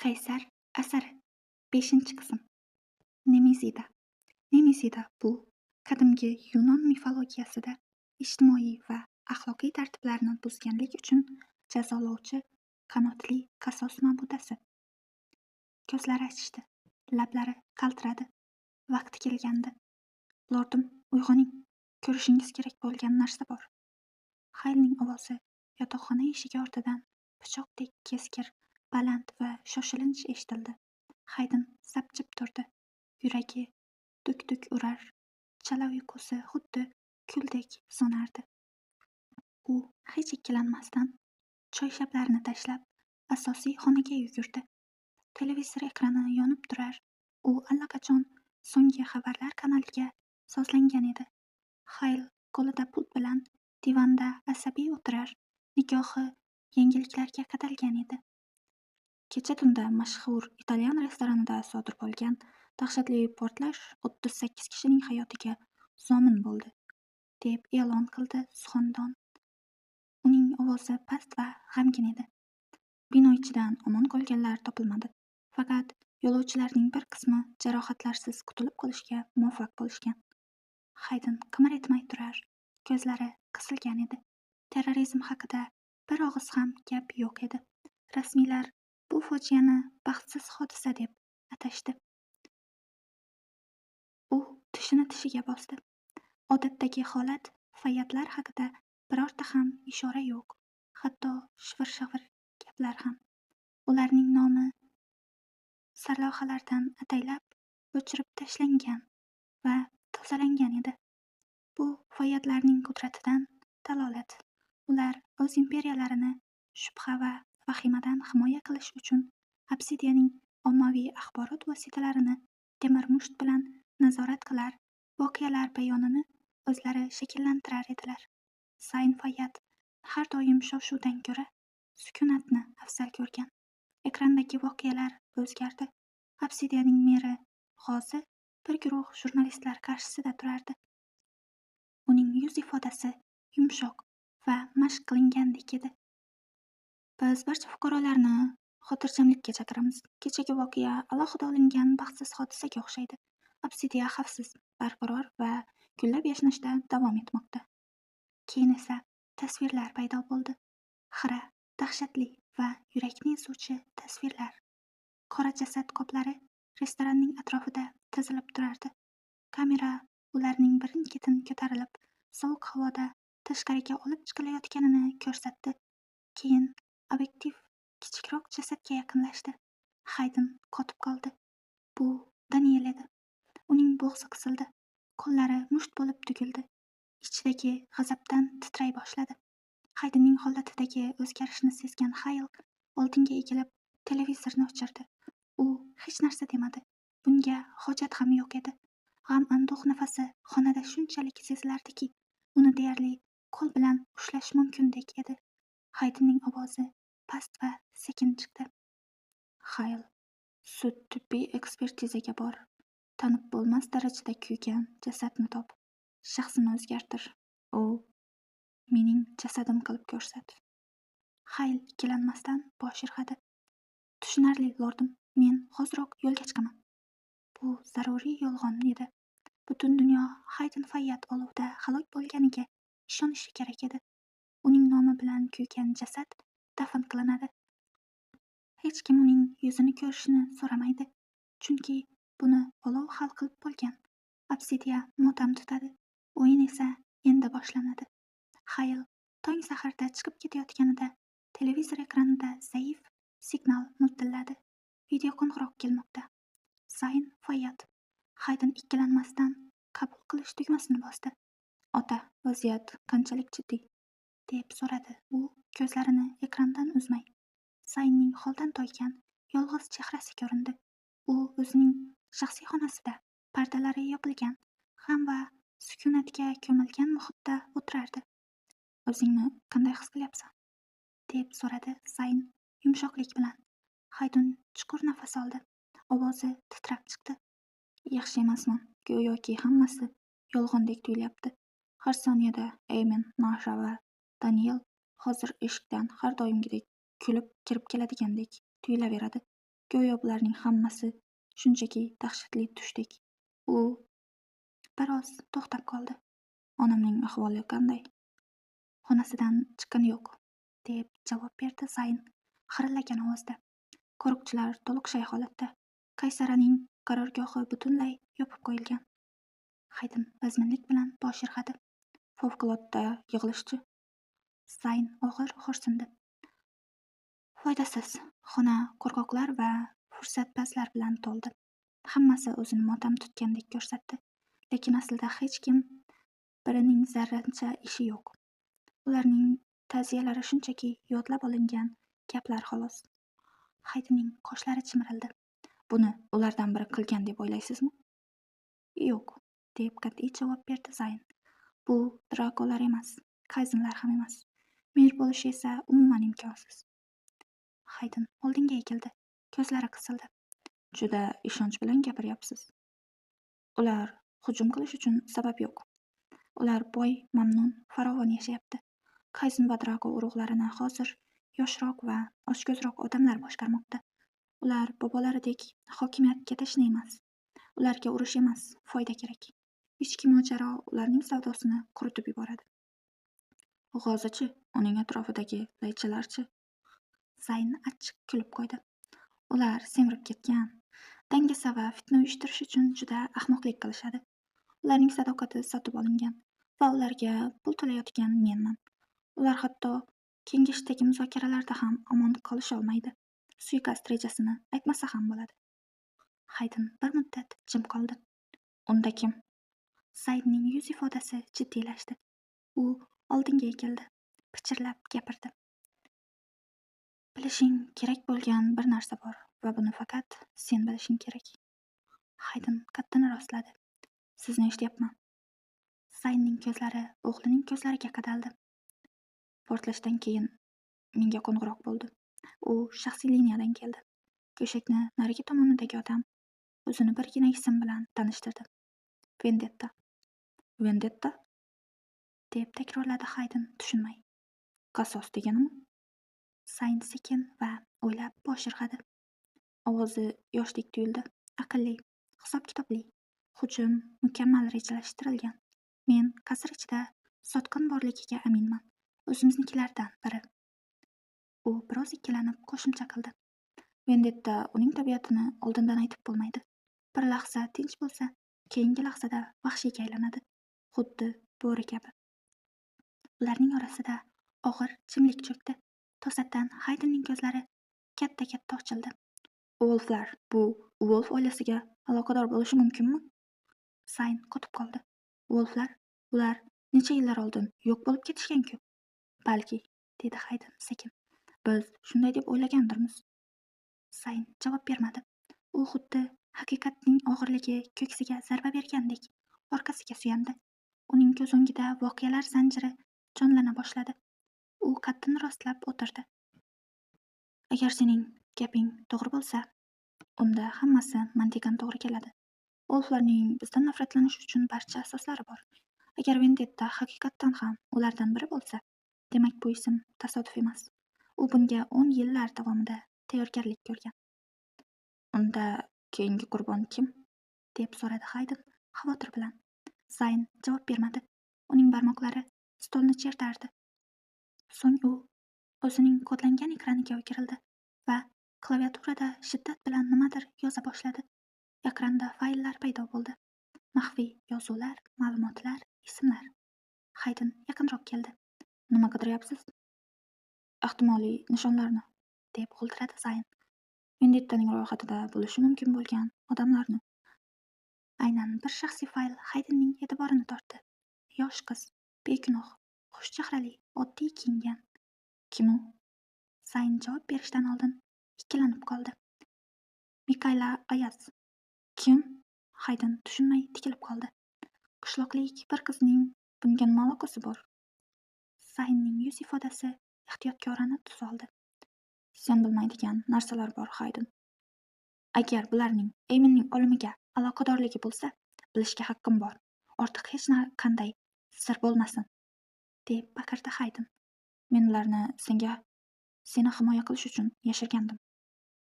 Qaysar asari 5-qism. Nemezida. Nemezida bu qadimgi Yunon mifologiyasida ijtimoiy va axloqiy tartiblarni buzganlik uchun jazolovchi qanotli qasos ma'budasi. Ko'zlari achishdi, lablari qaltiradi. Vaqti kelgandi. Lordim, uyg'oning, ko'rishingiz kerak bo'lgan narsa bor. Haylning ovozi yotoqxona eshigi ortidan pichoqdek keskir, baland va shoshilinch eshitildi. Haydn sapchib turdi. Yuragi duk-duk urar. Chala uyqusi xuddi kuldek so'nardi. U hech ikkilanmasdan choyshablarni tashlab asosiy xonaga yugurdi. Televizor ekrani yonib turar. U allaqachon so'nggi xabarlar kanaliga sozlangan edi. Hayl qo'lida pult bilan divanda asabiy o'tirar, nigohi yangiliklarga qadalgan edi. Kecha tunda mashhur italyan restoranida sodir bo'lgan dahshatli portlash 38 kishining hayotiga zomin bo'ldi, deb e'lon qildi suxandon. Uning ovozi past va g'amgin edi. Bino ichidan omon qolganlar topilmadi. Faqat yo'lovchilarning bir qismi jarohatlarsiz qutulib qolishga muvaffaq bo'lishgan. Haydn qimir etmay turar, ko'zlari qisilgan edi. Terrorizm haqida bir og'iz ham gap yo'q edi. Rasmiylar bu fojiani baxtsiz hodisa deb atashdi. U tishini tishiga bosdi. Odatdagi holat fayyatlar haqida birorta ham ishora yo'q, hatto shivir-shavir gaplar ham. Ularning nomi sarlavhalardan ataylab o'chirib tashlangan va tozalangan edi. Bu fayyatlarning qudratidan dalolat. Ular o'z imperiyalarini shubha va vahimadan himoya qilish uchun Obsidiyaning ommaviy axborot vositalarini temir musht bilan nazorat qilar, voqealar bayonini o'zlari shakllantirar edilar. Sayn Fayyat har doim shov-shuvdan ko'ra sukunatni afzal ko'rgan. Ekrandagi voqealar o'zgardi. Obsidiyaning meri G'ozi bir guruh jurnalistlar qarshisida turardi. Uning yuz ifodasi yumshoq va mashq qilingandek edi. Biz barcha fuqarolarni xotirjamlikka chaqiramiz. Kechagi voqea alohida olingan baxtsiz hodisaga o'xshaydi. Obsidiya xavfsiz, barqaror va gullab yashnashda davom etmoqda. Keyin esa tasvirlar paydo bo'ldi. Xira, dahshatli va yurakni ezuvchi tasvirlar. Qora jasad qoplari restoranning atrofida tizilib turardi. Kamera ularning birin-ketin ko'tarilib, sovuq havoda tashqariga olib chiqilayotganini ko'rsatdi. Keyin obyektiv kichikroq jasadga yaqinlashdi. Haydn qotib qoldi. Bu Daniel edi. Uning bo'g'zi qisildi. Qo'llari musht bo'lib tugildi. Ichidagi g'azabdan titray boshladi. Haydnning holatidagi o'zgarishni sezgan Hayl oldinga egilib televizorni o'chirdi. U hech narsa demadi. Bunga hojat ham yo'q edi. G'am-anduh nafasi xonada shunchalik sezilardiki, uni deyarli qo'l bilan ushlash mumkindek edi. Haydnning ovozi past va sekin chiqdi. Hayl, sud-tibbiy ekspertizaga bor. Tanib bo'lmas darajada kuygan jasadni top. Shaxsini o'zgartir. U mening jasadim qilib ko'rsat. Hayl ikkilanmasdan bosh irg'adi. Tushunarli, lordim. Men hoziroq yo'lga chiqaman. Bu zaruriy yolg'on edi. Butun dunyo Haydn Fayyat olovda halok bo'lganiga ishonishi kerak edi. Uning nomi bilan kuygan jasad dafn qilinadi. Hech kim uning yuzini ko'rishni so'ramaydi, chunki buni olov hal qilib bo'lgan. Obsidiya motam tutadi. O'yin esa endi boshlanadi. Hayl tong saharda chiqib ketayotganida televizor ekranida zaif signal miltilladi. Video qo'ng'iroq kelmoqda. Sayn Fayyat. Haydn ikkilanmasdan qabul qilish tugmasini bosdi. Ota, vaziyat qanchalik jiddiy? Deb so'radi u ko'zlarini ekrandan uzmay. Saynning holdan toygan yolg'iz chehrasi ko'rindi. U o'zining shaxsiy xonasida pardalari yopilgan, g'am va sukunatga ko'milgan muhitda o'tirardi. O'zingni qanday his qilyapsan? Deb so'radi Sayn yumshoqlik bilan. Haydn chuqur nafas oldi. Ovozi titrab chiqdi. Yaxshi emasman. Go'yoki hammasi yolg'ondek tuyulyapti. Har soniyada Eymen, Nasha va Daniel hozir eshikdan har doimgidek kulib kirib keladigandek tuyulaveradi. Go'yo bularning hammasi shunchaki dahshatli tushdek. U biroz to'xtab qoldi. Onamning ahvoli qanday? Xonasidan chiqqani yo'q, deb javob berdi Zayn xirillagan ovozda. Qo'riqchilar to'liq holatda. Qaysaraning qarorgohi butunlay yopib qo'yilgan. Haydin vazminlik bilan bosh irg'adi. Favqulodda yig'ilishchi. Zayn og'ir xo'rsindi. Foydasiz. Xona qo'rqoqlar va fursatpazlar bilan to'ldi. Hammasi o'zini motam tutgandek ko'rsatdi, lekin aslida hech kim birining zarracha ishi yo'q. Ularning ta'ziyalari shunchaki yodlab olingan gaplar xolos. Haydinning qoshlari chimirildi. Buni ulardan biri qilgan deb o'ylaysizmi? Yo'q, deb qat'iy javob berdi Zayn. Bu Drakolar emas, Kayzenlar ham emas. Mer bo'lishi esa umuman imkonsiz. Haydin oldinga egildi. Ko'zlari qisildi. Juda ishonch bilan gapiryapsiz. Ular hujum qilish uchun sabab yo'q. Ular boy, mamnun, farovon yashayapti. Kayzen va Drako urug'larini hozir yoshroq va ochko'zroq odamlar boshqarmoqda. Ular bobolaridek hokimiyatga tashna emas. Ularga urush emas, foyda kerak. Ichki mojaro ularning savdosini quritib yuboradi. G'ozichi, uning atrofidagi laychalarchi? Zayn achchiq kulib qo'ydi. Ular semirib ketgan. Dangasa va fitna uyushtirish uchun juda ahmoqlik qilishadi. Ularning sadoqati sotib olingan va ularga pul to'layotgan menman. Ular hatto kengashdagi muzokaralarda ham omon qolisha olmaydi. Suiqasd rejasini aytmasa ham bo'ladi. Haydin bir muddat jim qoldi. Unda kim? Zaynning yuz ifodasi jiddiylashdi. U oldinga egildi, pichirlab gapirdi. Bilishing kerak bo'lgan bir narsa bor va buni faqat sen bilishing kerak. Haydin qaddini rostladi. Sizni eshityapman. Zaynning ko'zlari o'g'lining ko'zlariga qadaldi. Portlashdan keyin menga qo'ng'iroq bo'ldi. U shaxsiy liniyadan keldi. Go'shakni narigi tomonidagi odam o'zini birgina ism bilan tanishtirdi. Vendetta. Vendetta? Deb takrorladi Haydin tushunmay. Qasos deganimi? Zayn sekin va o'ylab bosh irg'adi. Ovozi yoshlik tuyuldi. Aqlli, hisob-kitobli. Hujum mukammal rejalashtirilgan. Men qasr ichida sotqin borligiga aminman. O'zimiznikilardan biri. U biroz ikkilanib qo'shimcha qildi. Vendetta uning tabiatini oldindan aytib bo'lmaydi. Bir lahza tinch bo'lsa, keyingi lahzada vahshiyga aylanadi. Xuddi bo'ri kabi. Ularning orasida og'ir jimlik cho'kdi. To'satdan Haydinning ko'zlari katta-katta ochildi. Wolflar, bu Wolf oilasiga aloqador bo'lishi mumkinmi? Zayn qotib qoldi. Wolflar, ular necha yillar oldin yo'q bo'lib ketishgan-ku. Balki, dedi Haydin sekin. Biz shunday deb o'ylagandirmiz. Zayn javob bermadi. U xuddi haqiqatning og'irligi ko'ksiga zarba bergandek orqasiga suyandi. Uning ko'z o'ngida voqealar zanjiri jonlana boshladi. U qaddini rostlab o'tirdi. Agar sening gaping to'g'ri bo'lsa, unda hammasi mantiqan to'g'ri keladi. Wolflarning bizdan nafratlanish uchun barcha asoslari bor. Agar Vendetta haqiqatdan ham ulardan biri bo'lsa, demak bu ism tasodif emas. U bunga 10 yillar davomida tayyorgarlik ko'rgan. Unda keyingi qurbon kim? Deb so'radi Haydin xavotir bilan. Zayn javob bermadi. Uning barmoqlari stolni chertardi. So'ng u o'zining kodlangan ekraniga o'girildi va klaviaturada shiddat bilan nimadir yoza boshladi. Ekranda fayllar paydo bo'ldi. Maxfiy yozuvlar, ma'lumotlar, ismlar. Haydin yaqinroq keldi. Nima qidiryapsiz? Ehtimoliy nishonlarni, deb g'o'ldiradi Zayn. Vendettaning ro'yxatida bo'lishi mumkin bo'lgan odamlarni. Aynan bir shaxsiy fayl Haydinning e'tiborini tortdi. Yosh qiz, begunoh, xush chehrali, oddiy kiyingan. Kim u? Zayn javob berishdan oldin ikkilanib qoldi. Mikayla Ayaz. Kim? Haydin tushunmay tikilib qoldi. Qishloqlik bir qizning bunga nima aloqasi bor? Zaynning yuz ifodasi ehtiyotkorona tus oldi. Sen bilmaydigan narsalar bor, Haydin. Agar bularning Eymenning o'limiga aloqadorligi bo'lsa, bilishga haqqim bor. Ortiq hech qanday sir bo'lmasin, deb baqirdi Haydin. Men ularni seni himoya qilish uchun yashirgandim,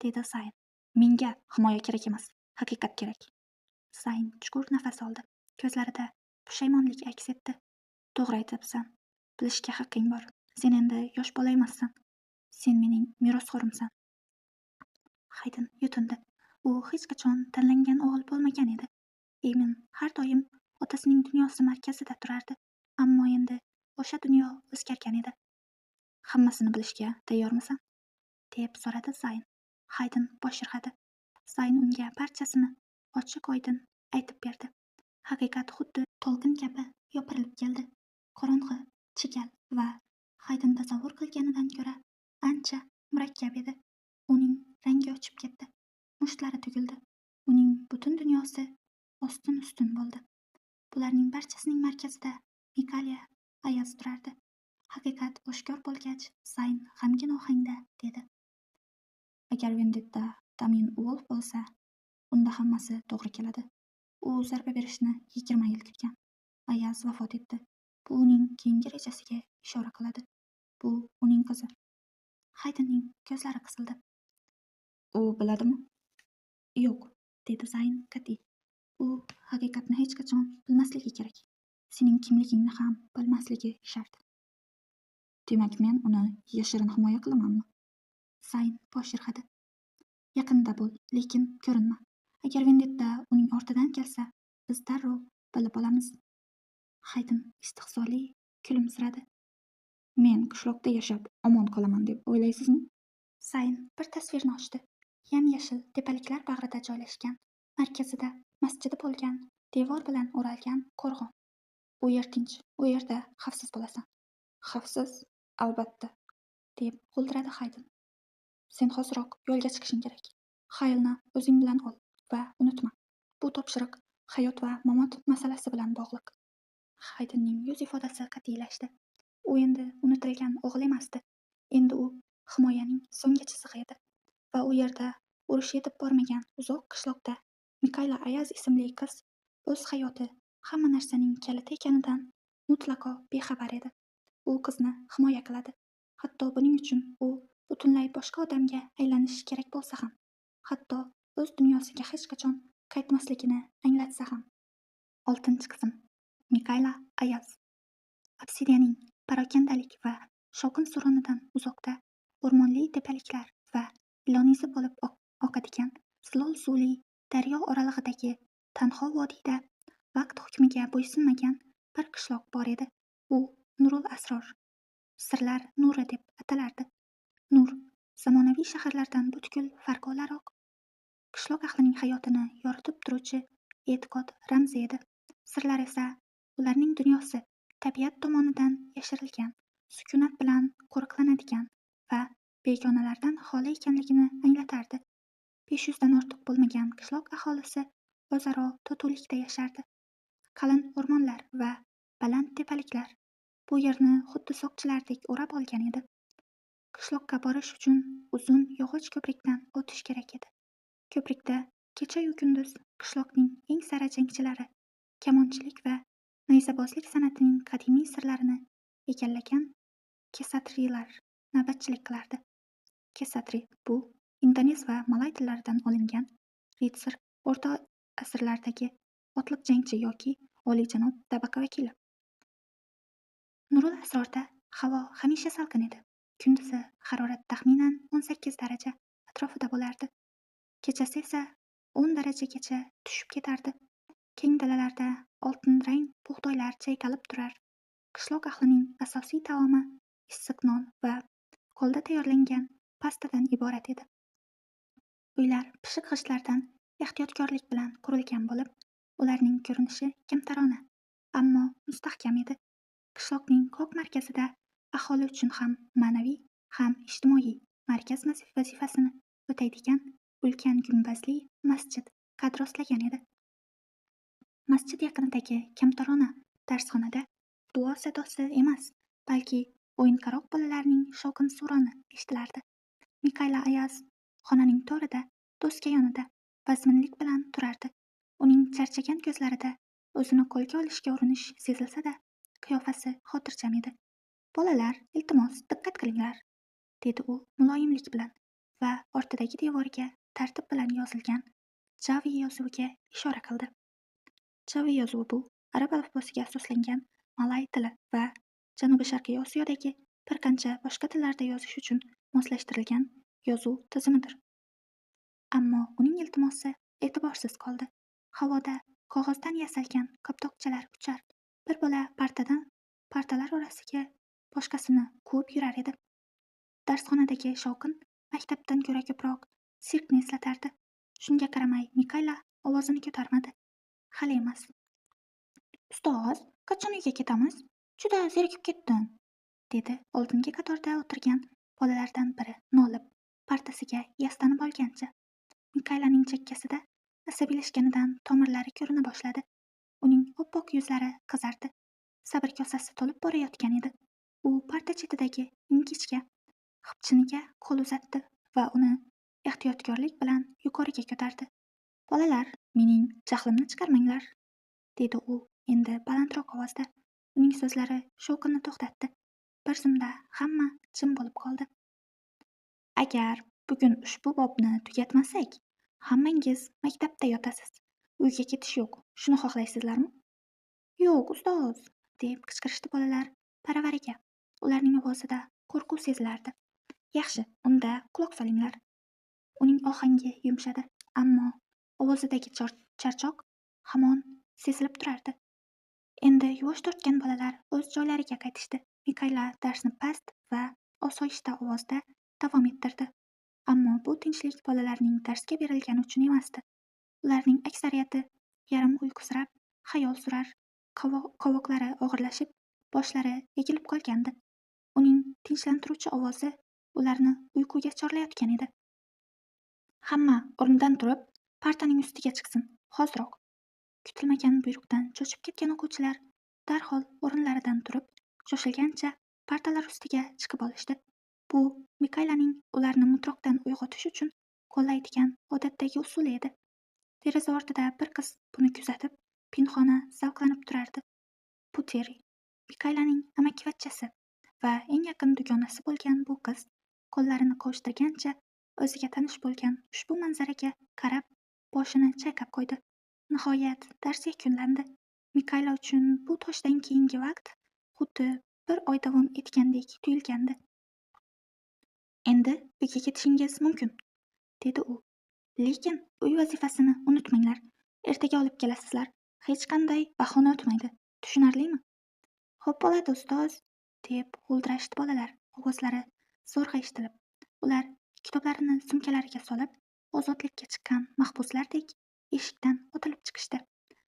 dedi Zayn. Menga himoya kerak emas, haqiqat kerak. Zayn chuqur nafas oldi. Ko'zlarida pushaymonlik aks etdi. To'g'ri aytyapsan. Bilishga haqqing bor. Sen endi yosh bola emassan. Sen mening merosxo'rimsan. Hayden yutindi. U hech qachon tanlangan o'g'il bo'lmagan edi. Emin har doim otasining dunyosi markazida turardi. Ammo endi o'sha dunyo o'zgargan edi. Hammasini bilishga tayyormisan? Deb so'radi Zayn. Hayden bosh irg'adi. Zayn unga barchasini ochiq-oydin aytib berdi. Haqiqat xuddi to'lqin kabi yopirilib keldi. Qorong'i, chigal va Hayden tasavvur qilganidan ko'ra ancha murakkab edi. Uning rangi o'chib ketdi. Mushtlari tugildi. Uning butun dunyosi ostin-ustun bo'ldi. Bularning barchasining markazida Mikayla Ayaz turardi. Haqiqat oshkor bo'lgach, Zayn g'amgin ohangda dedi: Agar Vendetta Damin Wolf bo'lsa, unda hammasi to'g'ri keladi. U zarba berishni 20 yil kutgan. Ayaz vafot etdi. Bu uning keyingi rejasiga ishora qiladi. Bu uning qizi. Haydenning ko'zlari qisildi. U biladimi? Yo'q, dedi Zayn qat'iy. U haqiqatni hech qachon bilmasligi kerak. Sening kimligingni ham bilmasligi shart. Demak, men uni yashirin himoya qilamanmi? Zayn bosh irg'adi. Yaqinda bo'l, lekin ko'rinma. Agar Vendetta uning ortidan kelsa, biz darrov bilib olamiz. Hayden istehzoli kulimsiradi. Men qishloqda yashab omon qolaman deb o'ylaysizmi? Zayn bir tasvirni ochdi. Yam-yashil tepaliklar bag'rida joylashgan, markazida masjidi bo'lgan, devor bilan o'ralgan qo'rg'on. U yer tinch, u yerda xavfsiz bo'lasan. Xavfsiz? Albatta, deb g'o'ldiradi Hayden. Sen hoziroq yo'lga chiqishing kerak. Xaylni o'zing bilan ol va unutma. Bu topshiriq hayot va mamot masalasi bilan bog'liq. Haydenning yuz ifodasi qat'iylashdi. U endi unutilgan o'g'il emasdi. Endi u himoyaning so'nggi chizig'i edi. Va u yerda urush yetib bormagan uzoq qishloqda Mikayla Ayaz ismli qiz o'z hayoti hamma narsaning kaliti ekanidan mutlaqo bexabar edi. U qizni himoya qiladi. Hatto buning uchun u butunlay boshqa odamga aylanishi kerak bo'lsa ham, hatto o'z dunyosiga hech qachon qaytmasligini anglatsa ham. 6-qism. Mikayla Ayaz. Obsidiyaning parokandalik va shovqin suronidan uzoqda o'rmonli tepaliklar va ilonizi bo'lib oqadigan zilol suvli daryo oralig'idagi tanho vodiyda vaqt hukmiga bo'ysunmagan bir qishloq bor edi. U Nurul Asror, sirlar nuri deb atalardi. Nur zamonaviy shaharlardan butkul farqi o'laroq qishloq ahlining hayotini yoritib turuvchi e'tiqod ramzi edi. Sirlar esa ularning dunyosi tabiat tomonidan yashirilgan, sukunat bilan qo'riqlanadigan va begonalardan xoli ekanligini anglatardi. 500 dan ortiq bo'lmagan qishloq aholisi o'zaro totuvlikda yashardi. Qalin o'rmonlar va baland tepaliklar bu yerni xuddi soqchilardek o'rab olgan edi. Qishloqqa borish uchun uzun yog'och ko'prikdan o'tish kerak edi. Ko'prikda kecha-yu kunduz qishloqning eng sara jangchilari, kamonchilik va nayzabozlik san'atining qadimiy sirlarini egallagan kesatrilar navbatchilik qilardi. Kesatri bu indonez va malay tillaridan olingan ritsar, o'rta asrlardagi otliq jangchi yoki oliyjanob tabaqa vakili. Nurul Asrorda havo hamisha salqin edi. Kunduzi harorat taxminan 18 daraja atrofida bo'lardi. Kechasi esa 10 darajagacha tushib ketardi. Keng dalalarda oltin rang bug'doylar chayqalib turar. Qishloq ahlining asosiy taomi issiq non va qo'lda tayyorlangan pastadan iborat edi. Uylar pishiq g'ishtlardan ehtiyotkorlik bilan qurilgan bo'lib, ularning ko'rinishi kamtarona, ammo mustahkam edi. Qishloqning ko'k markazida aholi uchun ham ma'naviy, ham ijtimoiy markaz vazifasini o'taydigan ulkan gumbazli masjid qad rostlagan edi. Masjid yaqinidagi kamtarona darsxonada duo sadosi emas, balki o'yinqaroq bolalarning shovqin suroni eshitilardi. Mikayla Ayaz xonaning to'rida, doska yonida vazminlik bilan turardi. Uning charchagan ko'zlarida o'zini qo'lga olishga urinish sezilsa-da, qiyofasi xotirjam edi. Bolalar, iltimos, diqqat qilinglar, dedi u muloyimlik bilan va ortidagi devorga tartib bilan yozilgan Javi yozuviga ishora qildi. Javi yozuvi bu arab alifbosiga asoslangan malay tili va Janubi-Sharqiy Osiyodagi bir qancha boshqa tillarda yozish uchun moslashtirilgan yozuv tizimidir. Ammo uning iltimosi e'tiborsiz qoldi. Havoda qog'ozdan yasalgan koptokchalar uchar, bir bola partalar orasiga boshqasini quvib yurar edi. Darsxonadagi shovqin maktabdan ko'ra ko'proq sirkni eslatardi. Shunga qaramay Mikayla ovozini ko'tarmadi. Hali emas. Ustoz, qachon uyga ketamiz? Juda zerikib ketdim, dedi oldingi qatorda o'tirgan bolalardan biri nolib, partasiga yaslanib olgancha. Mikaylaning chekkasida asabiylashganidan tomirlari ko'rina boshladi. Uning oppoq yuzlari qizardi. Sabr kosasi to'lib borayotgan edi. U parta chetidagi ingichka xipchiniga qo'l uzatdi va uni ehtiyotkorlik bilan yuqoriga ko'tardi. Bolalar, mening jahlimni chiqarmanglar, dedi u endi balandroq ovozda. Uning so'zlari shovqinni to'xtatdi. Bir zumda hamma jim bo'lib qoldi. Agar bugun ushbu bobni tugatmasak, hammangiz maktabda yotasiz. Uyga ketish yo'q. Shuni xohlaysizlarmi? Yo'q, ustoz, deb qichqirishdi bolalar paravariga. Ularning ovozida qo'rquv sezilardi. Yaxshi, unda quloq solinglar. Uning ohangi yumshadi, ammo ovozidagi charchoq hamon sezilib turardi. Endi yuvosh tortgan bolalar o'z joylariga qaytishdi. Mikayla darsni past va osoyishta ovozda davom ettirdi. Ammo bu tinchlik bolalarning darsga berilgani uchun emasdi. Ularning aksariyati yarim uyqusirab, xayol surar, qovoqlari og'irlashib, boshlari egilib qolgandi. Uning tinchlantiruvchi ovozi ularni uyquga chorlayotgan edi. Hamma o'rnidan turib, partaning ustiga chiqsin, hoziroq. Kutilmagan buyruqdan cho'chib ketgan o'quvchilar darhol o'rinlaridan turib, shoshilgancha partalar ustiga chiqib olishdi. Bu Mikaylaning ularni mutroqdan uyg'otish uchun qo'llaydigan odatdagi usuli edi. Deraza ortida bir qiz buni kuzatib, pinhona zavqlanib turardi. Puteri, Mikaylaning amakivachchasi va eng yaqin dugonasi bo'lgan bu qiz qo'llarini qovushtirgancha o'ziga tanish bo'lgan ushbu manzaraga qarab, boshini chayqab qo'ydi. Nihoyat dars yakunlandi. Mikayla uchun bu toshdan keyingi vaqt xuddi bir oy davom etgandek tuyulgandi. Endi uyga ketishingiz mumkin, dedi u. Lekin uy vazifasini unutmanglar. Ertaga olib kelasizlar. Hech qanday bahona o'tmaydi. Tushunarlimi? Xo'p bo'ladi, ustoz, deb g'o'ldirashdi bolalar, ovozlari zo'rg'a eshitilib. Ular kitoblarini sumkalariga solib, ozodlikka chiqqan mahbuslardek eshikdan otilib chiqishdi.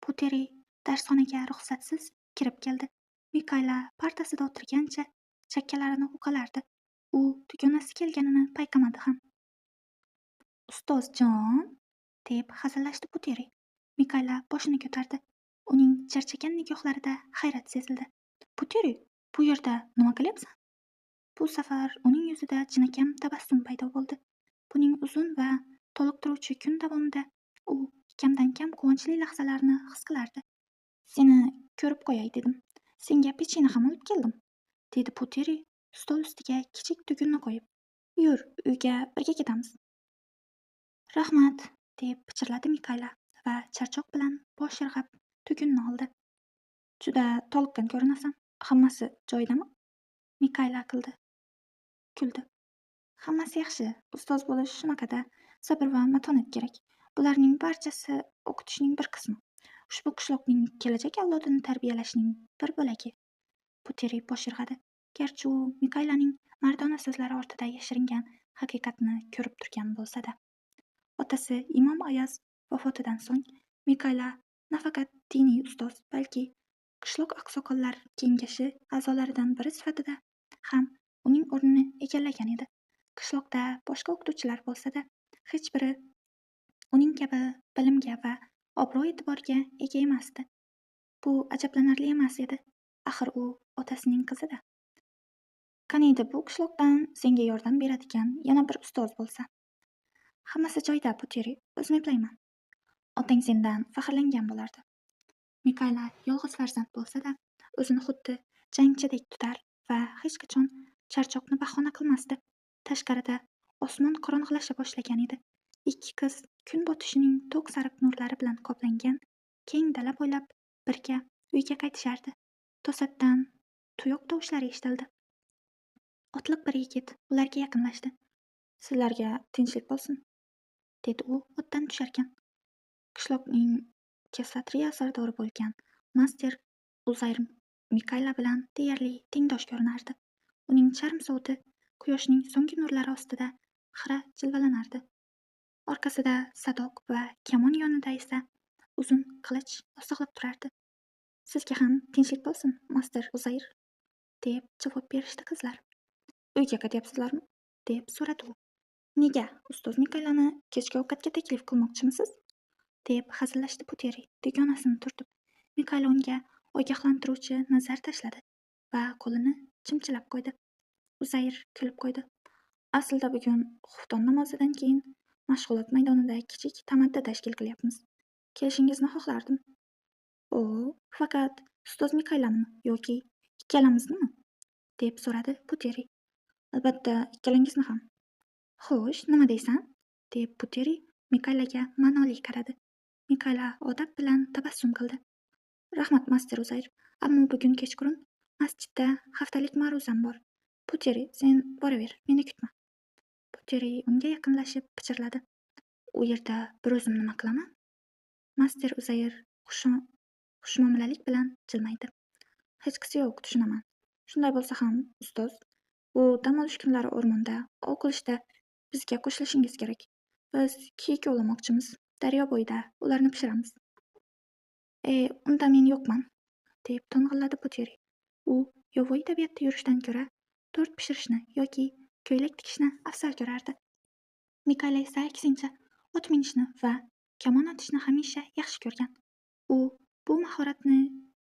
Puteri darsxonaga ruxsatsiz kirib keldi. Mikayla partasida o'tirgancha chakkalarini uqalardi. U dugonasi kelganini payqamadi ham. Ustozjon, deb hazillashdi Puteri. Mikayla boshini ko'tardi. Uning charchagan nigohlarida hayrat sezildi. Puteri, bu yerda nima qilyapsan? Bu safar uning yuzida chinakam tabassum paydo bo'ldi. Buning uzun va toliqtiruvchi kun davomida u kamdan-kam quvonchli lahzalarni his qilardi. Seni ko'rib qo'yay dedim. Senga pechena ham olib keldim, dedi Puteri stol ustiga kichik tugunni qo'yib. Yur, uyga birga ketamiz. Rahmat, deb pichirladi Mikayla va charchoq bilan bosh irg'ab tugunni oldi. Juda toliqqan ko'rinasan. Hammasi joyidami? Mikayla kuldi. Hammasi yaxshi. Ustoz bo'lish shunaqada sabr va matonat kerak. Bularning barchasi o'qitishning bir qismi. Ushbu qishloqning kelajak avlodini tarbiyalashning bir bo'lagi. Puteri bosh irg'adi. Garchi u Mikaylaning mardona so'zlari ortida yashiringan haqiqatni ko'rib turgan bo'lsa-da. Otasi Imom Ayaz vafotidan so'ng Mikayla nafaqat diniy ustoz, balki qishloq oqsoqollar kengashi a'zolaridan biri sifatida ham uning o'rnini egallagan edi. Qishloqda boshqa o'qituvchilar bo'lsa-da, hech biri uning kabi bilimga va obro'-e'tiborga ega emasdi. Bu ajablanarli emas edi. Axir u otasining qizi-da. Qaniydi bu qishloqdan senga yordam beradigan yana bir ustoz bo'lsa. Hammasi joyida, Puteri, o'zim eplayman. Otang sendan faxrlangan bo'lardi. Mikayla yolg'iz farzand bo'lsa-da, o'zini xuddi jangchidek tutar va hech qachon charchoqni bahona qilmasdi. Tashqarida osmon qorong'ilasha boshlagan edi. Ikki qiz kun botishining to'q sariq nurlari bilan qoplangan keng dala bo'ylab birga uyga qaytishardi. To'satdan tuyoq tovushlari eshitildi. Otliq bir yigit ularga yaqinlashdi. "Sizlarga tinchlik bo'lsin", dedi u otdan tusharkan. Qishloqning kasatriya sardori bo'lgan master Uzayr Mikayla bilan deyarli tengdosh ko'rinardi. Uning charm sovuti quyoshning so'nggi nurlari ostida xira jilvalanardi. Orqasida sadoq va kamon yonida esa uzun qilich osig'liq turardi. "Sizga ham tinchlik bo'lsin, master Uzayr", deb javob berishdi qizlar. "Uyga ketyapsizlarmi?" deb so'radi u. "Nega, ustoz Mikaylani kechki ovqatga taklif qilmoqchimisiz?" deb hazillashdi Puteri dugonasini turtib. Mikayla unga ogohlantiruvchi nazar tashladi va qo'lini chimchilab qo'ydi. Uzayr kulib qo'ydi. "Aslida bugun xufton namozidan keyin mashg'ulot maydonida kichik tamaddi tashkil qilyapmiz. Kelishingizni xohlardim." "O, faqat ustoz Mikaylanimi yoki ikkalamiznimi?" deb so'radi Puteri. "Albatta, ikkalangizni ham." "Xo'sh, nima deysan?" deb Puteri Mikaylaga ma'noli qaradi. Mikayla odob bilan tabassum qildi. "Rahmat, master Uzayr, ammo bugun kechqurun masjidda haftalik ma'ruzam bor. Puteri, sen boraver, meni kutma." Puteri unga yaqinlashib pichirladi. "U yerda bir o'zim nima qilaman?" Master Uzayr xushmuomalalik bilan jilmaydi. "Hechqisi yo'q, tushunaman. Shunday bo'lsa ham, ustoz, bu dam olish kunlari o'rmonda ov qilishda bizga qo'shilishingiz kerak. Biz kiyik ovlamoqchimiz. Daryo bo'yida ularni pishiramiz." Unda men yo'qman", deb to'ng'illadi Puteri. U yovvoyi tabiatda yurishdan ko'ra tort pishirishni yoki ko'ylak tikishni afzal ko'rardi. Mikayla esa aksincha ot minishni va kamon otishni hamisha yaxshi ko'rgan. U bu mahoratni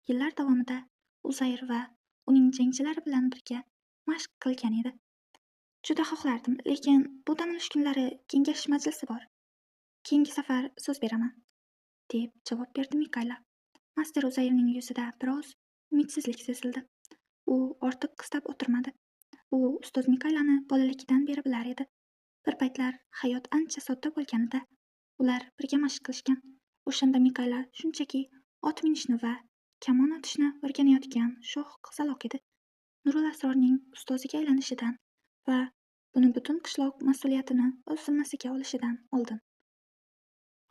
yillar davomida Uzayr va uning jangchilari bilan birga mashq qilgan edi. "Juda xohlardim, lekin bu dam olish kunlari kengashish majlisi bor. Keyingi safar so'z beraman", deb javob berdi Mikayla. Master Uzayrning yuzida biroz umidsizlik sezildi. U ortiq qistab o'tirmadi. U ustoz Mikaylani bolaligidan beri bilar edi. Bir paytlar hayot ancha sodda bo'lganida ular birga mashq qilishgan. O'shanda Mikayla shunchaki ot minishni va kamon otishni o'rganayotgan sho'x qizaloq edi. Nurul Asrorning ustoziga aylanishidan va buni butun qishloq mas'uliyatini o'z zimmasiga olishidan oldin.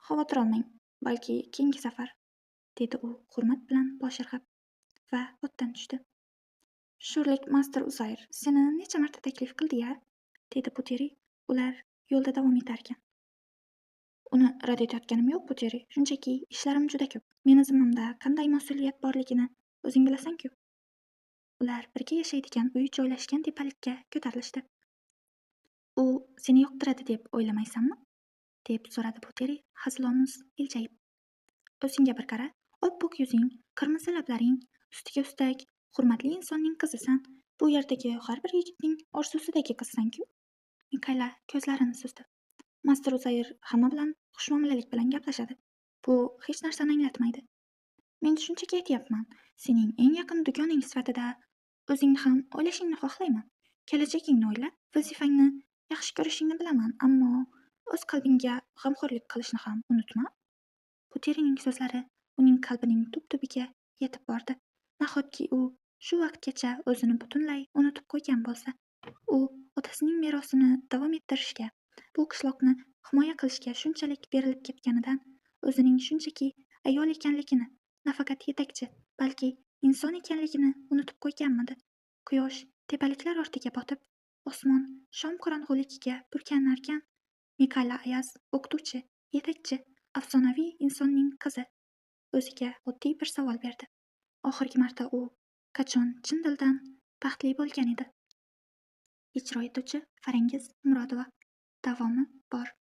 "Xavotir olmang, balki keyingi safar", dedi u hurmat bilan bosh irg'ab va otdan tushdi. "Sho'rlik master Uzayr seni necha marta taklif qildi-ya?" dedi Puteri ular yo'lda davom etarkan. "Uni rad etayotganim yo'q, Puteri, shunchaki ishlarim juda ko'p. Meni zimmamda qanday mas'uliyat borligini o'zing bilasan-ku." Ular birga yashaydigan uy joylashgan tepalikka ko'tarilishdi. "U seni yoqtiradi deb o'ylamaysanmi?" deb so'radi Puteri hazilomuz iljayib. "O'zingga bir qara, oppoq yuzing, qirmizi lablaring, ustiga ustak hurmatli insonning qizisan. Bu yerdagi har bir yigitning orzusidagi qizsan-ku." Mikayla ko'zlarini suzdi. Master Uzayr hamma bilan xushmuomalalik bilan gaplashadi. Bu hech narsani anglatmaydi. "Men shunchaki aytyapman, sening eng yaqin dugoning sifatida o'zingni ham o'ylashingni xohlayman. Kelajagingni o'yla, vazifangni yaxshi ko'rishingni bilaman, ammo o'z qalbingga g'amxo'rlik qilishni ham unutma." Puterining so'zlari uning qalbining tub-tubiga yetib bordi. Nahotki u shu vaqtgacha o'zini butunlay unutib qo'ygan bo'lsa, u otasining merosini davom ettirishga, bu qishloqni himoya qilishga shunchalik berilib ketganidan o'zining shunchaki ayol ekanligini, nafaqat yetakchi, balki inson ekanligini unutib qo'yganmidi? Quyosh tepaliklar ortiga botib, osmon shom qorong'uligiga burkanarkan, Mikayla Ayaz o'qituvchi, yetakchi, afsonaviy insonning qizi o'ziga oddiy bir savol berdi. Oxirgi marta u qachon chin dildan baxtli bo'lgan edi? Ijro etuvchi Farangiz Murodova. Davomi bor.